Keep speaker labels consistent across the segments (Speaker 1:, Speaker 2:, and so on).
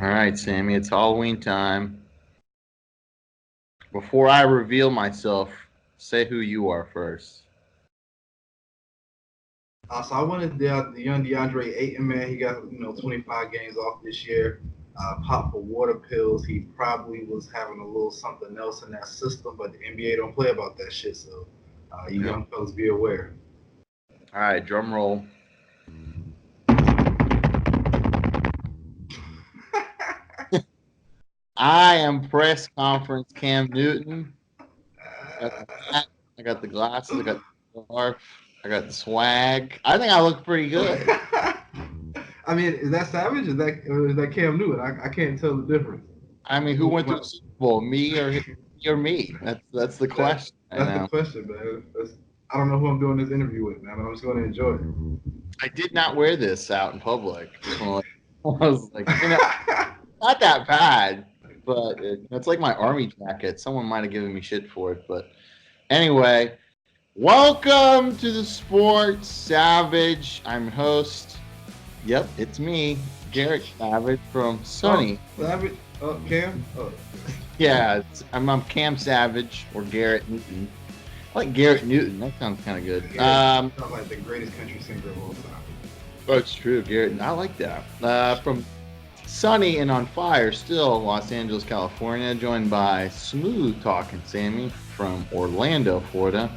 Speaker 1: All right, Sammie, it's Halloween time. Before I reveal myself, say who you are first.
Speaker 2: So I wanted the young DeAndre Ayton, man. He got 25 games off this year. Popped for water pills. He probably was having a little something else in that system, but the NBA don't play about that shit. So you
Speaker 1: Yep.
Speaker 2: young fellas be aware.
Speaker 1: All right, drum roll. I am press conference Cam Newton. I got the hat, I got the glasses, I got the scarf, I got the swag. I think I look pretty good.
Speaker 2: I mean, is that Savage? Is that Cam Newton? I can't tell the difference.
Speaker 1: I mean, who went to the Super Bowl, me or me? That's the
Speaker 2: That,
Speaker 1: question right
Speaker 2: that's the
Speaker 1: now.
Speaker 2: question, man. I don't know who I'm doing this interview with, man. But I'm just going to enjoy
Speaker 1: I did not wear this out in public. Just want to I was like,
Speaker 2: it.
Speaker 1: not that bad, but it's like my army jacket. Someone might have given me shit for it, but anyway, welcome to the Sports Savage. I'm your host. Yep, it's me, Garrett Savage from Sunny.
Speaker 2: Savage. Cam. Oh.
Speaker 1: Yeah, I'm Cam Savage or Garrett Newton. I like Garrett Newton. That sounds kind of good.
Speaker 2: Sounds like the greatest country singer of all time.
Speaker 1: That's true, Garrett. I like that. From sunny and on fire still, Los Angeles, California, joined by smooth talking Sammie from Orlando, Florida.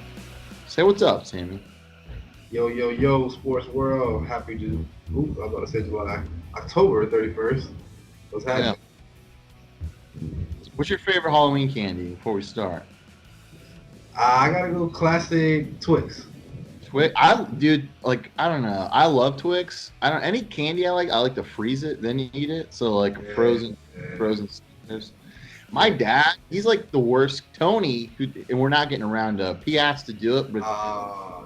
Speaker 1: Say what's up, Sammie.
Speaker 2: Yo, sports world. Happy to. I was about to say July. October 31st. What's happening?
Speaker 1: Yeah. What's your favorite Halloween candy before we start?
Speaker 2: I gotta go classic Twix.
Speaker 1: Twix, dude, like I don't know. I love Twix. Any candy I like to freeze it, then eat it. So like frozen Snickers. My dad, he's like the worst. Tony, and we're not getting a roundup. He asked to do it, but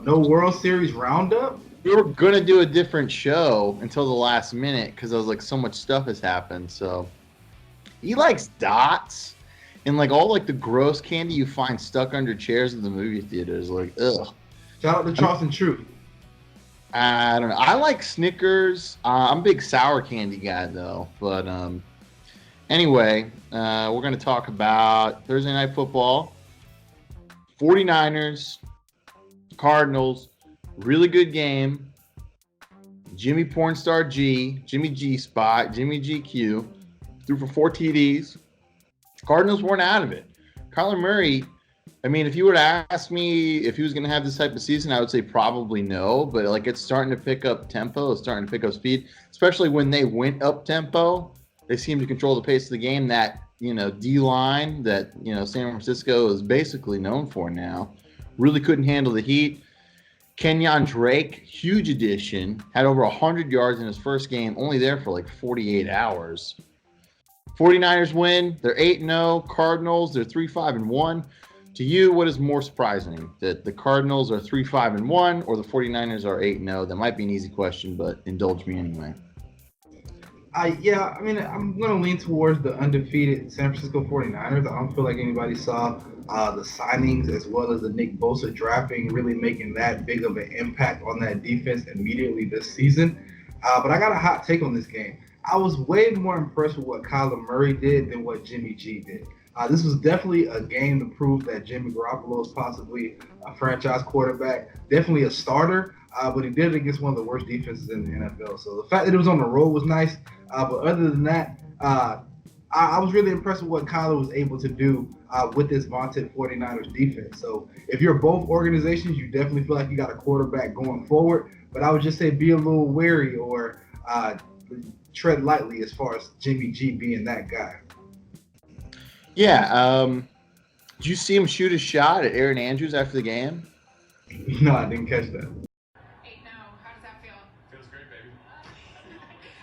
Speaker 2: no World Series roundup.
Speaker 1: we were gonna do a different show until the last minute because I was like, so much stuff has happened. So he likes dots and like all like the gross candy you find stuck under chairs in the movie theaters. Like, ugh.
Speaker 2: Shout out to Charleston Truth.
Speaker 1: I don't know. I like Snickers. I'm a big sour candy guy though. But anyway, we're going to talk about Thursday Night Football. 49ers, Cardinals, really good game. Jimmy Pornstar G, Jimmy G Spot, Jimmy GQ threw for 4 TDs. Cardinals weren't out of it. Kyler Murray, I mean, if you were to ask me if he was going to have this type of season, I would say probably no. But like, it's starting to pick up tempo. It's starting to pick up speed, especially when they went up tempo. They seem to control the pace of the game. That D line that San Francisco is basically known for now really couldn't handle the heat. Kenyon Drake, huge addition, had over 100 yards in his first game, only there for like 48 hours. 49ers win. They're 8-0. Cardinals, they're 3-5-1. To you, what is more surprising? That the Cardinals are 3-5-1 or the 49ers are 8-0? That might be an easy question, but indulge me anyway.
Speaker 2: I mean, I'm going to lean towards the undefeated San Francisco 49ers. I don't feel like anybody saw the signings as well as the Nick Bosa drafting really making that big of an impact on that defense immediately this season. But I got a hot take on this game. I was way more impressed with what Kyler Murray did than what Jimmy G did. This was definitely a game to prove that Jimmy Garoppolo is possibly a franchise quarterback, definitely a starter, but he did it against one of the worst defenses in the NFL. So the fact that it was on the road was nice. But other than that, I was really impressed with what Kyler was able to do with this vaunted 49ers defense. So if you're both organizations, you definitely feel like you got a quarterback going forward. But I would just say be a little wary or tread lightly as far as Jimmy G being that guy.
Speaker 1: Yeah. Did you see him shoot a shot at Aaron Andrews after the game?
Speaker 2: No, I didn't catch that.
Speaker 3: Hey, no. How does that feel?
Speaker 4: Feels great, baby.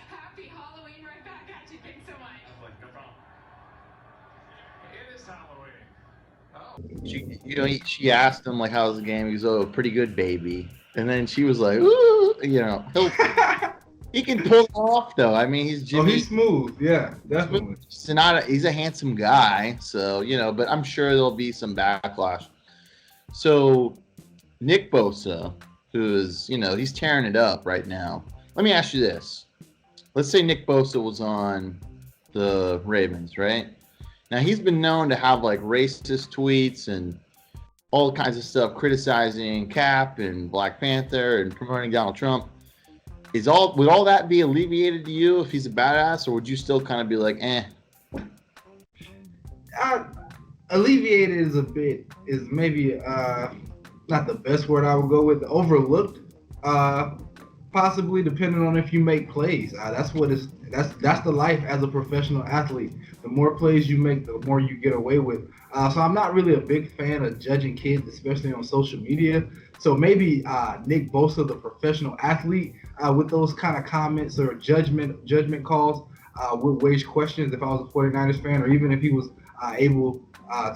Speaker 3: Happy Halloween right back at you. Thanks so much.
Speaker 4: I was like, no problem. It is Halloween. Oh.
Speaker 1: She asked him like, "How was the game?" He goes, "Oh, pretty good, baby." And then she was like, "Ooh, he can pull it off though. I mean, he's Jimmy.
Speaker 2: Oh, he's smooth. Yeah, definitely.
Speaker 1: He's a handsome guy, so but I'm sure there'll be some backlash. So Nick Bosa, who is he's tearing it up right now. Let me ask you this: let's say Nick Bosa was on the Ravens, right? Now he's been known to have like racist tweets and all kinds of stuff criticizing Cap and Black Panther and promoting Donald Trump. Would all that be alleviated to you if he's a badass, or would you still kind of be like, eh?
Speaker 2: Alleviated is maybe not the best word I would go with. Overlooked, possibly, depending on if you make plays. That's the life as a professional athlete. The more plays you make, the more you get away with. So I'm not really a big fan of judging kids, especially on social media. So maybe Nick Bosa, the professional athlete, with those kind of comments or judgment calls, would wage questions if I was a 49ers fan, or even if he was able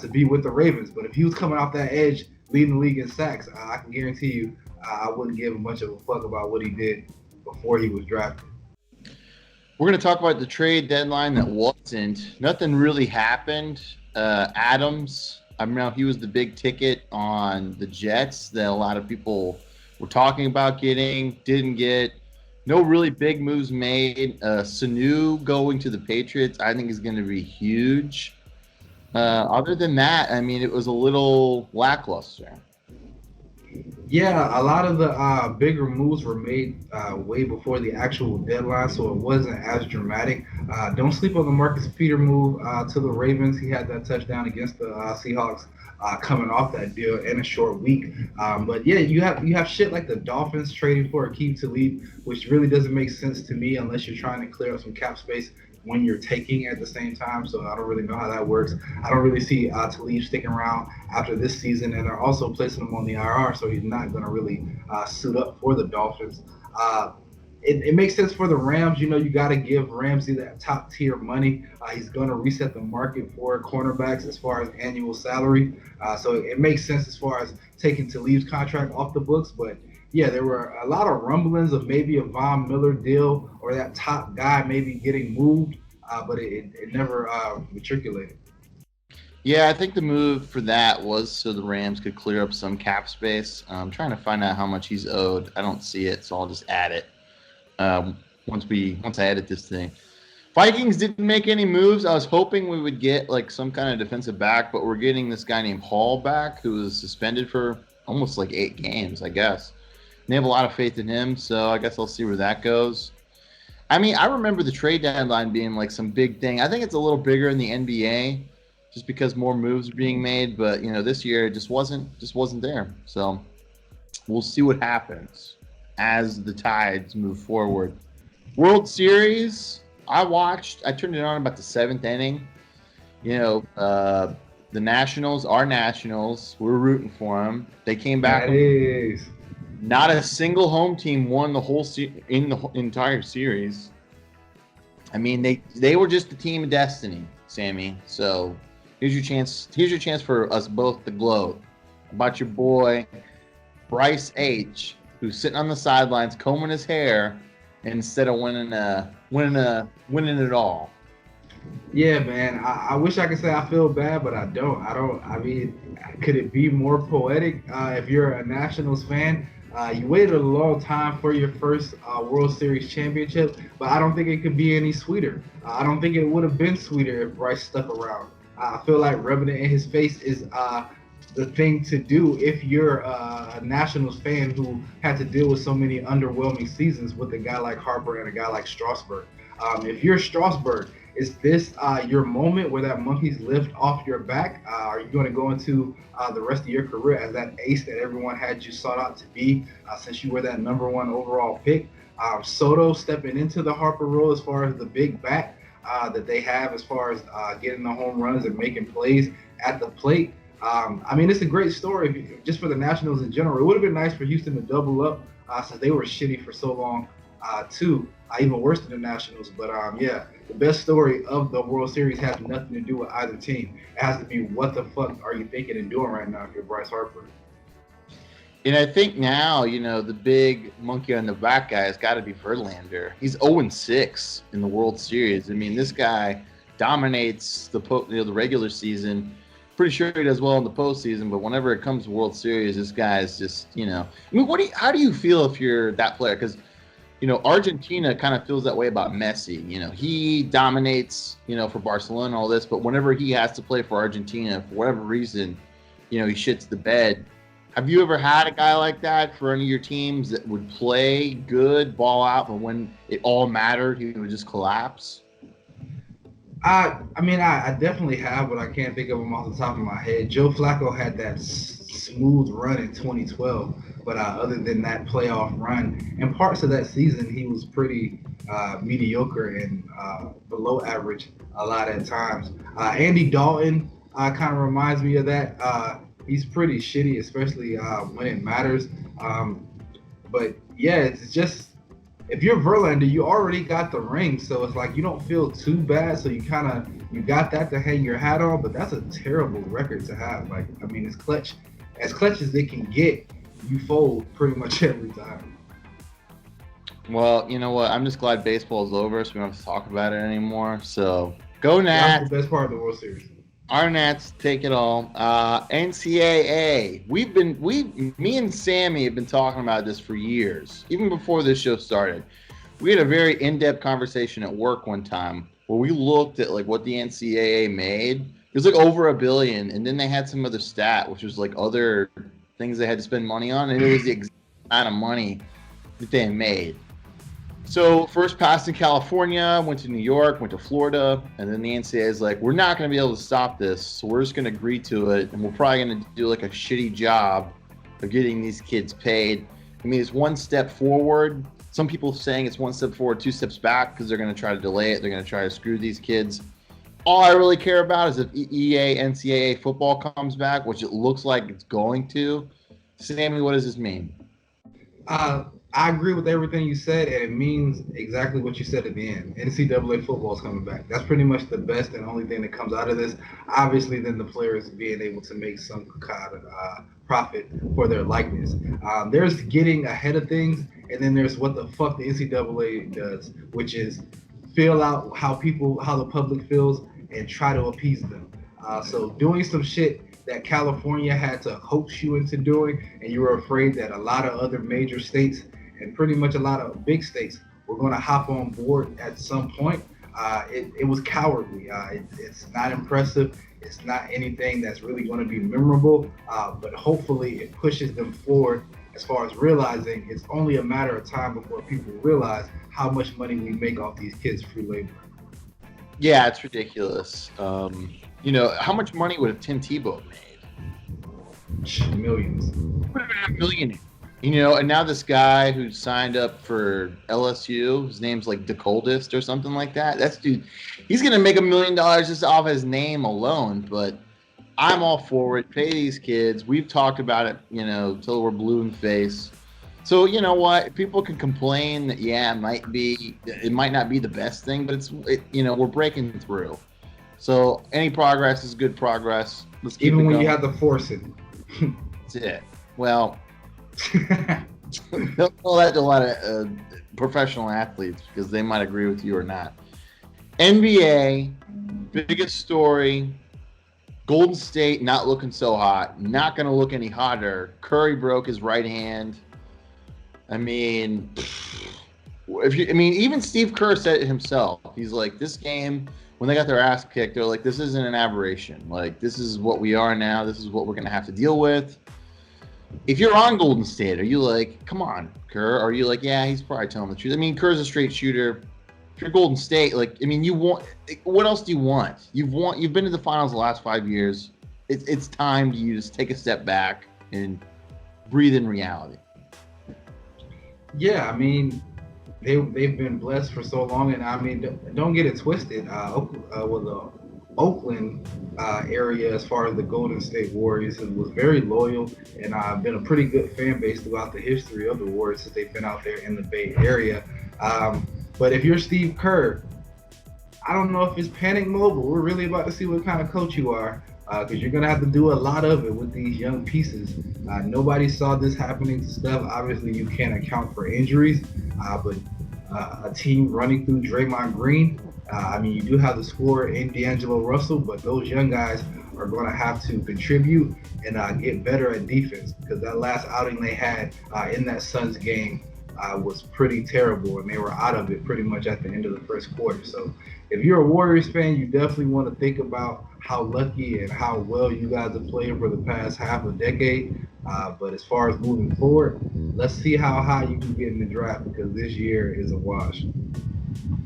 Speaker 2: to be with the Ravens. But if he was coming off that edge, leading the league in sacks, I can guarantee you I wouldn't give much of a fuck about what he did before he was drafted.
Speaker 1: We're going to talk about the trade deadline that wasn't. Nothing really happened. Adams, I remember he was the big ticket on the Jets that a lot of people were talking about getting, didn't get. No really big moves made. Sanu going to the Patriots, I think, is going to be huge. Other than that, I mean, it was a little lackluster.
Speaker 2: Yeah, a lot of the bigger moves were made way before the actual deadline, so it wasn't as dramatic. Don't sleep on the Marcus Peter move to the Ravens. He had that touchdown against the Seahawks coming off that deal in a short week. But yeah, you have shit like the Dolphins trading for Aqib Talib, which really doesn't make sense to me unless you're trying to clear up some cap space when you're taking at the same time. So I don't really know how that works. I don't really see Talib sticking around after this season, and they're also placing him on the IR, so he's not going to really suit up for the Dolphins. It makes sense for the Rams. You know, you got to give Ramsey that top tier money. He's going to reset the market for cornerbacks as far as annual salary. So it makes sense as far as taking Talib's contract off the books. But yeah, there were a lot of rumblings of maybe a Von Miller deal or that top guy maybe getting moved, but it never matriculated.
Speaker 1: Yeah, I think the move for that was so the Rams could clear up some cap space. I'm trying to find out how much he's owed. I don't see it, so I'll just add it once I edit this thing. Vikings didn't make any moves. I was hoping we would get like some kind of defensive back, but we're getting this guy named Hall back who was suspended for almost like 8 games, I guess. They have a lot of faith in him, so I guess I'll see where that goes. I mean, I remember the trade deadline being like some big thing. I think it's a little bigger in the NBA just because more moves are being made, but you know, this year it just wasn't there. So we'll see what happens as the Tides move forward. World Series, I turned it on about the 7th inning. You know, the Nationals, our Nationals, we're rooting for them. They came back. Not a single home team won the whole in the entire series. I mean, they were just the team of destiny, Sammy. So here's your chance. Here's your chance for us both to gloat about your boy Bryce H, who's sitting on the sidelines combing his hair instead of winning it all.
Speaker 2: Yeah, man. I wish I could say I feel bad, but I don't. I mean, could it be more poetic if you're a Nationals fan? You waited a long time for your first World Series championship, but I don't think it could be any sweeter. I don't think it would have been sweeter if Bryce stuck around. I feel like rubbing it in his face is the thing to do if you're a Nationals fan who had to deal with so many underwhelming seasons with a guy like Harper and a guy like Strasburg. If you're Strasburg, is this your moment where that monkey's lift off your back? Are you going to go into the rest of your career as that ace that everyone had you sought out to be since you were that number 1 overall pick? Soto stepping into the Harper role as far as the big bat that they have as far as getting the home runs and making plays at the plate. I mean, it's a great story just for the Nationals in general. It would have been nice for Houston to double up since they were shitty for so long too. Even worse than the Nationals. But yeah, the best story of the World Series has nothing to do with either team. It has to be what the fuck are you thinking and doing right now if you're Bryce Harper.
Speaker 1: And I think now, you know, the big monkey on the back guy has got to be Verlander. He's 0-6 in the World Series. I mean, this guy dominates the regular season. Pretty sure he does well in the postseason, but whenever it comes to World Series, this guy is just, you know. I mean, how do you feel if you're that player? Because Argentina kind of feels that way about Messi. He dominates, for Barcelona and all this, but whenever he has to play for Argentina, for whatever reason, he shits the bed. Have you ever had a guy like that for any of your teams that would play good, ball out, but when it all mattered, he would just collapse?
Speaker 2: I definitely have, but I can't think of them off the top of my head. Joe Flacco had that smooth run in 2012, but other than that playoff run and parts of that season, he was pretty mediocre and below average a lot at times. Andy Dalton kind of reminds me of that. He's pretty shitty, especially when it matters. But yeah, it's just, if you're Verlander, you already got the ring, so it's like you don't feel too bad. So you got that to hang your hat on, but that's a terrible record to have. Like, it's clutch as it can get. You fold pretty much every time.
Speaker 1: Well, you know what? I'm just glad baseball is over, so we don't have to talk about it anymore. So go Nats!
Speaker 2: That's the best part of the World Series.
Speaker 1: Our Nats take it all. NCAA. Me and Sammie have been talking about this for years, even before this show started. We had a very in-depth conversation at work one time where we looked at what the NCAA made. It was over $1 billion, and then they had some other stat, which was other things they had to spend money on, and it was the exact amount of money that they had made. So first passed in California, went to New York, went to Florida, and then the NCAA is like, we're not going to be able to stop this, so we're just going to agree to it, and we're probably going to do a shitty job of getting these kids paid. It's one step forward. Some people saying it's one step forward, 2 steps back, because they're going to try to delay it. They're going to try to screw these kids. All I really care about is if EA NCAA football comes back, which it looks like it's going to. Sammie, what does this mean?
Speaker 2: I agree with everything you said, and it means exactly what you said at the end. NCAA football is coming back. That's pretty much the best and only thing that comes out of this. Obviously, then the players being able to make some kind of profit for their likeness. There's getting ahead of things, and then there's what the fuck the NCAA does, which is feel out how the public feels and try to appease them. So doing some shit that California had to coax you into doing, and you were afraid that a lot of other major states and pretty much a lot of big states were going to hop on board at some point. It was cowardly. It's not impressive. It's not anything that's really going to be memorable, but hopefully it pushes them forward as far as realizing it's only a matter of time before people realize how much money we make off these kids' free labor.
Speaker 1: Yeah, it's ridiculous. How much money would have Tim Tebow made?
Speaker 2: Millions.
Speaker 1: A million. And now this guy who signed up for LSU, his name's DeColdest or something like that. He's going to make $1 million just off his name alone. But I'm all for it. Pay these kids. We've talked about it, till we're blue in the face. So you know what? People can complain that it might not be the best thing, but we're breaking through. So any progress is good progress. Let's keep
Speaker 2: even
Speaker 1: it
Speaker 2: when
Speaker 1: going.
Speaker 2: you have to force it.
Speaker 1: That's it. Well, don't tell that to a lot of professional athletes because they might agree with you or not. NBA, biggest story. Golden State not looking so hot. Not going to look any hotter. Curry broke his right hand. Even Steve Kerr said it himself. He's like, this game, when they got their ass kicked, they're like, this isn't an aberration. This is what we are now. This is what we're going to have to deal with. If you're on Golden State, are you like, come on, Kerr? Or are you like, yeah, he's probably telling the truth? Kerr's a straight shooter. If you're Golden State, you want, what else do you want? You've been to the finals the last 5 years. It's time to just take a step back and breathe in reality.
Speaker 2: Yeah, they've been blessed for so long, and don't get it twisted. The Oakland area, as far as the Golden State Warriors, was very loyal, and been a pretty good fan base throughout the history of the Warriors since they've been out there in the Bay Area. But if you're Steve Kerr, I don't know if it's panic mode, but we're really about to see what kind of coach you are. Because you're going to have to do a lot of it with these young pieces. Nobody saw this happening to Steph. Obviously, you can't account for injuries, but a team running through Draymond Green, you do have the scorer in D'Angelo Russell, but those young guys are going to have to contribute and get better at defense, because that last outing they had in that Suns game was pretty terrible, and they were out of it pretty much at the end of the first quarter. So if you're a Warriors fan, you definitely want to think about how lucky and how well you guys have played for the past half a decade. But as far as moving forward, let's see how high you can get in the draft because this year is a wash.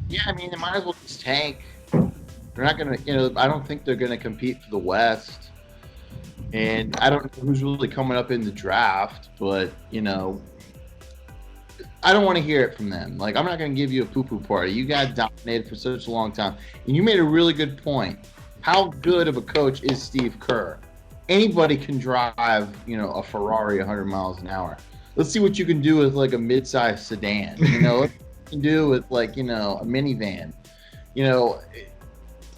Speaker 1: Yeah, I mean, they might as well just tank. They're not going to, I don't think they're going to compete for the West. And I don't know who's really coming up in the draft, but, I don't want to hear it from them. Like, I'm not going to give you a poo-poo party. You guys dominated for such a long time. And you made a really good point. How good of a coach is Steve Kerr? Anybody can drive, a Ferrari 100 miles an hour. Let's see what you can do with, like, a mid-sized sedan. Let's see what you can do with, like, a minivan.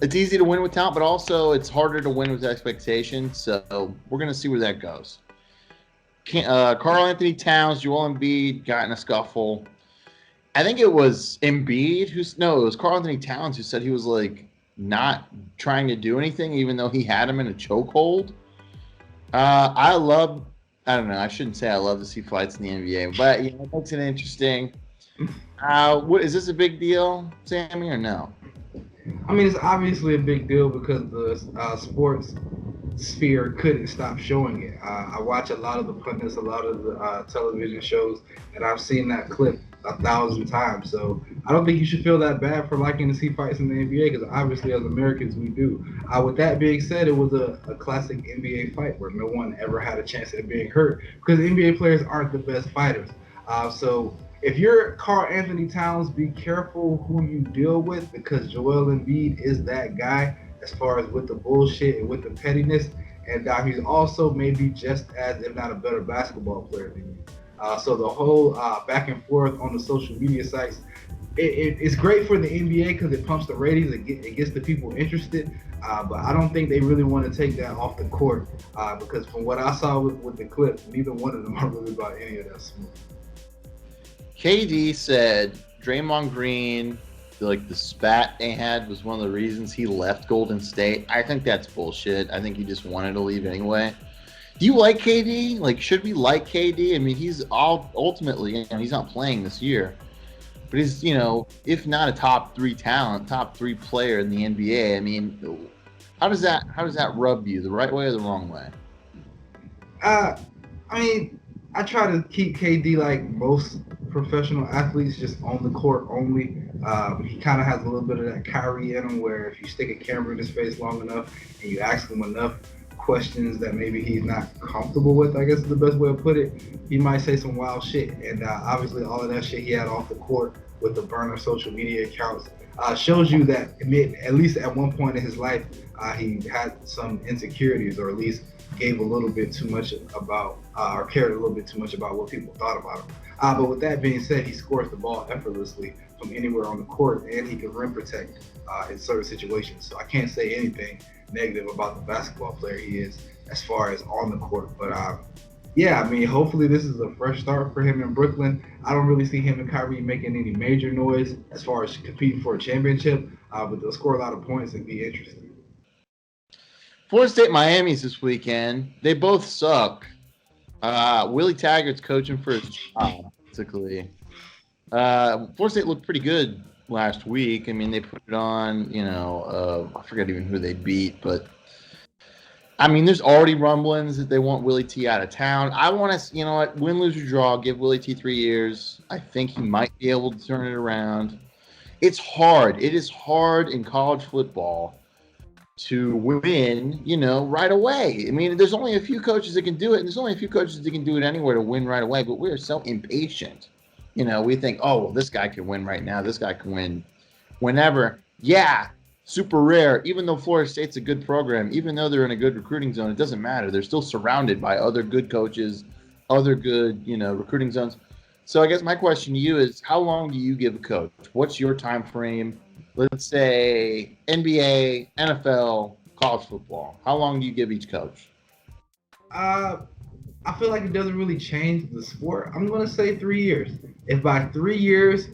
Speaker 1: It's easy to win with talent, but also it's harder to win with expectations. So we're going to see where that goes. Karl Anthony Towns, Joel Embiid got in a scuffle. I think it was Embiid it was Karl Anthony Towns who said he was like not trying to do anything, even though he had him in a chokehold. I don't know. I shouldn't say I love to see fights in the NBA, but it makes it interesting. What is this a big deal, Sammie, or no?
Speaker 2: I mean, it's obviously a big deal because the sports sphere couldn't stop showing it. I watch a lot of the pundits, a lot of the television shows, and I've seen that clip 1,000 times. So I don't think you should feel that bad for liking to see fights in the NBA because obviously as Americans we do. With that being said, it was a classic NBA fight where no one ever had a chance at being hurt because NBA players aren't the best fighters. So if you're Karl Anthony Towns, be careful who you deal with because Joel Embiid is that guy as far as with the bullshit and with the pettiness. And he's also maybe just as, if not a better basketball player than you. So the whole back and forth on the social media sites, it's great for the NBA because it pumps the ratings, it gets the people interested. But I don't think they really want to take that off the court because from what I saw with the clip, neither one of them are really about any of that smoke.
Speaker 1: KD said Draymond Green, the spat they had was one of the reasons he left Golden State. I think that's bullshit. I think he just wanted to leave anyway. Do you like KD? Like, should we like KD? I mean, he's ultimately, he's not playing this year, but he's, if not a top 3 talent, top 3 player in the NBA. I mean, how does that rub you? The right way or the wrong way?
Speaker 2: I mean, I try to keep KD like most professional athletes, just on the court only. He kind of has a little bit of that Kyrie in him, where if you stick a camera in his face long enough and you ask him enough questions that maybe he's not comfortable with, I guess is the best way to put it, he might say some wild shit. And obviously all of that shit he had off the court with the burner social media accounts shows you that at least at one point in his life, he had some insecurities, or at least gave a little bit too much about, or cared a little bit too much about what people thought about him. But with that being said, he scores the ball effortlessly from anywhere on the court, and he can rim protect in certain situations. So I can't say anything negative about the basketball player he is as far as on the court. But yeah, I mean, hopefully this is a fresh start for him in Brooklyn. I don't really see him and Kyrie making any major noise as far as competing for a championship, but they'll score a lot of points and be interesting.
Speaker 1: Florida State Miami's this weekend. They both suck. Willie Taggart's coaching for his job, basically. Florida State looked pretty good last week. I mean, they put it on, I forget even who they beat, but I mean, there's already rumblings that they want Willie T out of town. I want to, win, lose, or draw, give Willie T 3 years. I think he might be able to turn it around. It's hard. It is hard in college football to win, right away. I mean, there's only a few coaches that can do it, and there's only a few coaches that can do it anywhere to win right away, but we're so impatient. We think, oh, well, this guy can win right now. This guy can win whenever. Yeah, super rare. Even though Florida State's a good program, even though they're in a good recruiting zone, it doesn't matter. They're still surrounded by other good coaches, other good, recruiting zones. So I guess my question to you is, how long do you give a coach? What's your time frame? Let's say NBA, NFL, college football. How long do you give each coach?
Speaker 2: I feel like it doesn't really change the sport. I'm going to say 3 years. If by 3 years,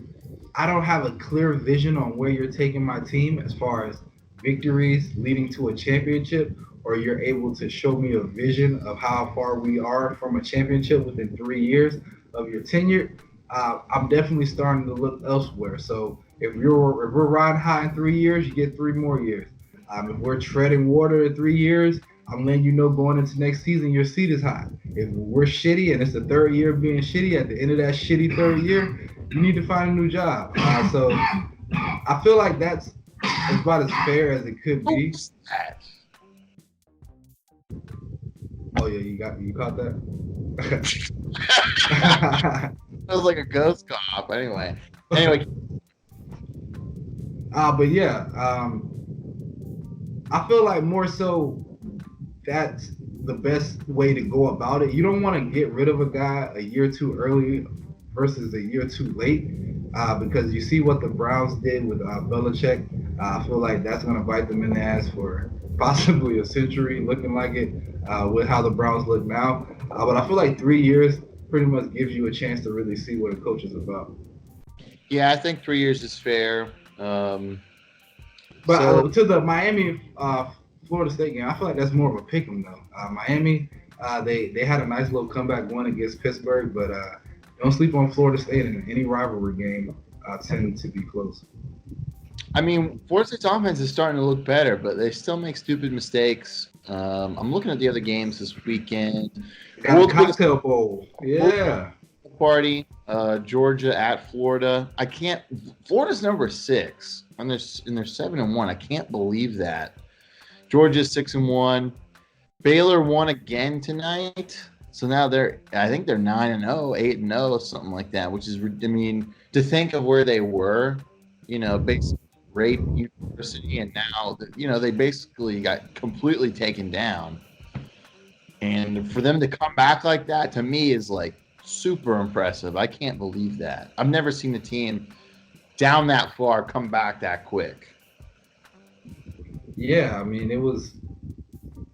Speaker 2: I don't have a clear vision on where you're taking my team as far as victories leading to a championship, or you're able to show me a vision of how far we are from a championship within 3 years of your tenure, I'm definitely starting to look elsewhere. So if we're riding high in 3 years, you get 3 more years. If we're treading water in 3 years, I'm letting you know going into next season your seat is high. If we're shitty and it's the third year of being shitty, at the end of that shitty third year, you need to find a new job. So I feel like that's about as fair as it could be. Oh yeah, you caught that?
Speaker 1: That was like a ghost cop. Anyway.
Speaker 2: But yeah, I feel like more so that's the best way to go about it. You don't want to get rid of a guy a year too early versus a year too late, because you see what the Browns did with Belichick. I feel like that's going to bite them in the ass for possibly a century, looking like it with how the Browns look now. But I feel like 3 years pretty much gives you a chance to really see what a coach is about.
Speaker 1: Yeah, I think 3 years is fair.
Speaker 2: To the Miami Florida State game, I feel like that's more of a pick 'em though. Miami, they had a nice little comeback win against Pittsburgh, but don't sleep on Florida State in any rivalry game. Tend to be close.
Speaker 1: I mean, Florida State's offense is starting to look better, but they still make stupid mistakes. I'm looking at the other games this weekend.
Speaker 2: Got a cocktail bowl. Yeah.
Speaker 1: Party, Georgia at Florida. Florida's number 6, and they're 7-1. I can't believe that. Georgia's 6-1. Baylor won again tonight, so now I think they're 9-0, 8-0, something like that. Which is, I mean, to think of where they were, basically great university, and now they basically got completely taken down. And for them to come back like that, to me, is like super impressive. I can't believe that. I've never seen a team down that far come back that quick.
Speaker 2: Yeah, I mean, it was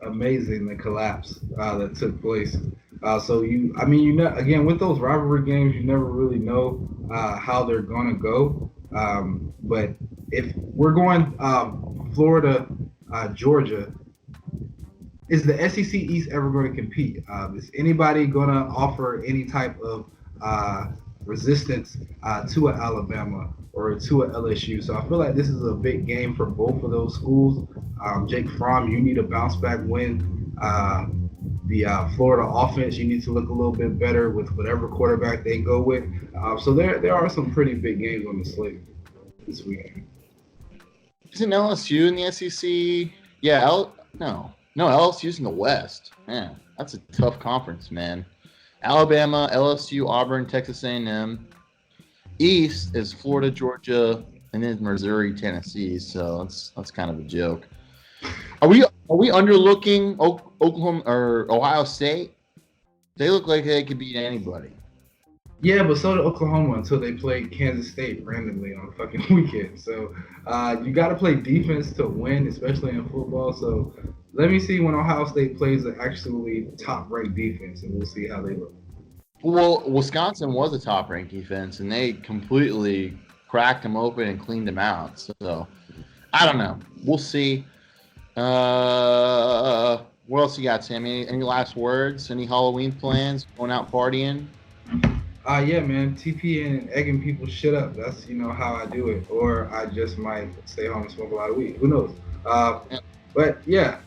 Speaker 2: amazing, the collapse that took place. Again, with those rivalry games, you never really know how they're going to go. But if we're going Florida, Georgia, is the SEC East ever going to compete? Is anybody going to offer any type of resistance to an Alabama or to an LSU? So I feel like this is a big game for both of those schools. Jake Fromm, you need a bounce back win. The Florida offense, you need to look a little bit better with whatever quarterback they go with. So there are some pretty big games on the slate this weekend.
Speaker 1: Isn't LSU in the SEC? Yeah, no, LSU's in the West. Man, that's a tough conference, man. Alabama, LSU, Auburn, Texas A&M. East is Florida, Georgia, and then Missouri, Tennessee. So that's kind of a joke. Are we underlooking Oklahoma or Ohio State? They look like they could beat anybody.
Speaker 2: Yeah, but so did Oklahoma until they played Kansas State randomly on a fucking weekend. So you got to play defense to win, especially in football. So let me see when Ohio State plays an actually top-ranked defense, and we'll see how they look.
Speaker 1: Well, Wisconsin was a top-ranked defense, and they completely cracked them open and cleaned them out. So I don't know. We'll see. What else you got, Sammy? Any last words? Any Halloween plans? Going out partying?
Speaker 2: Yeah, man. TPing and egging people shit up. That's, how I do it. Or I just might stay home and smoke a lot of weed. Who knows? But, yeah.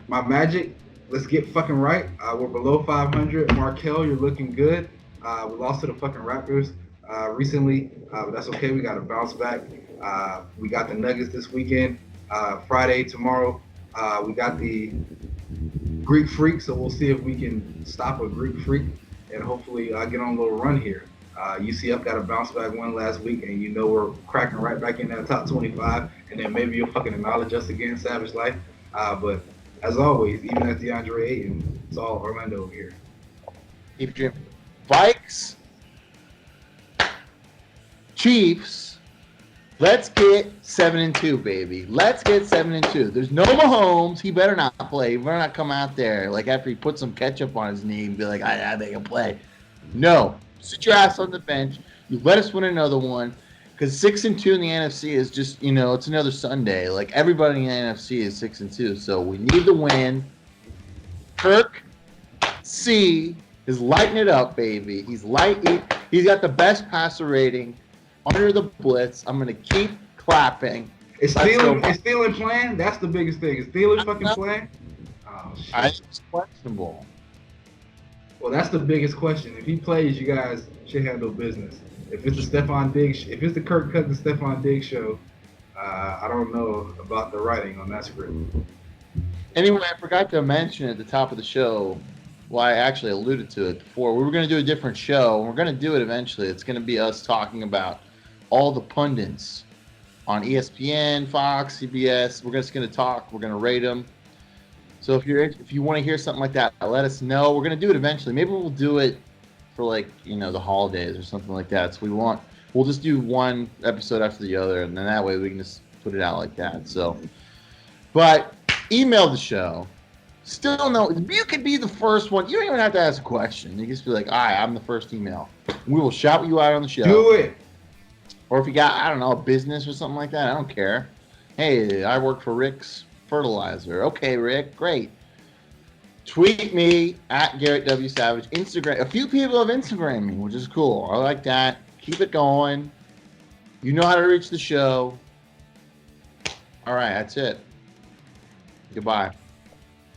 Speaker 2: My Magic, let's get fucking right. We're below 500. Markel, you're looking good. We lost to the fucking Raptors recently. But that's okay. We got to bounce back. We got the Nuggets this weekend. Friday, tomorrow. We got the Greek Freak, so we'll see if we can stop a Greek Freak and hopefully get on a little run here. UCF got a bounce back win last week, and we're cracking right back in that top 25, and then maybe you'll fucking acknowledge us again, Savage Life. But as always, even at DeAndre Ayton, it's all Orlando over here.
Speaker 1: Keep dreaming. Vikes, Chiefs. Let's get 7-2, baby. Let's get 7-2. There's no Mahomes. He better not play. He better not come out there like after he put some ketchup on his knee and be like, I think I can play. No. Sit your ass on the bench. You let us win another one. Because 6-2 in the NFC is just, it's another Sunday. Like everybody in the NFC is 6-2. So we need the win. Kirk C is lighting it up, baby. He's lighting He's got the best passer rating under the blitz. I'm gonna keep clapping.
Speaker 2: Is
Speaker 1: Let's
Speaker 2: Thielen
Speaker 1: go.
Speaker 2: is Thielen playing? That's the biggest thing. Is Thielen fucking playing? Oh shit.
Speaker 1: I think it's questionable.
Speaker 2: Well, that's the biggest question. If he plays, you guys should handle business. If it's the Stephon Diggs, if it's the Kirk Cousins Stephon Diggs show, I don't know about the writing on that script.
Speaker 1: Anyway, I forgot to mention at the top of the show. Well, I actually alluded to it before. We were going to do a different show, and we're going to do it eventually. It's going to be us talking about all the pundits on ESPN, Fox, CBS. We're just going to talk. We're going to rate them. So if you want to hear something like that, let us know. We're going to do it eventually. Maybe we'll do it for the holidays or something like that. So we'll just do one episode after the other, and then that way we can just put it out like that. So, but email the show. Still no, you could be the first one. You don't even have to ask a question. You can just be like, all right, I'm the first email. We will shout you out on the show.
Speaker 2: Do it.
Speaker 1: Or if you got, I don't know, a business or something like that, I don't care. Hey, I work for Rick's Fertilizer. Okay, Rick, great. Tweet me at Garrett W. Savage. Instagram. A few people have Instagrammed me, which is cool. I like that. Keep it going. You know how to reach the show. All right, that's it. Goodbye.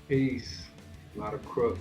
Speaker 2: Peace. A lot of crook.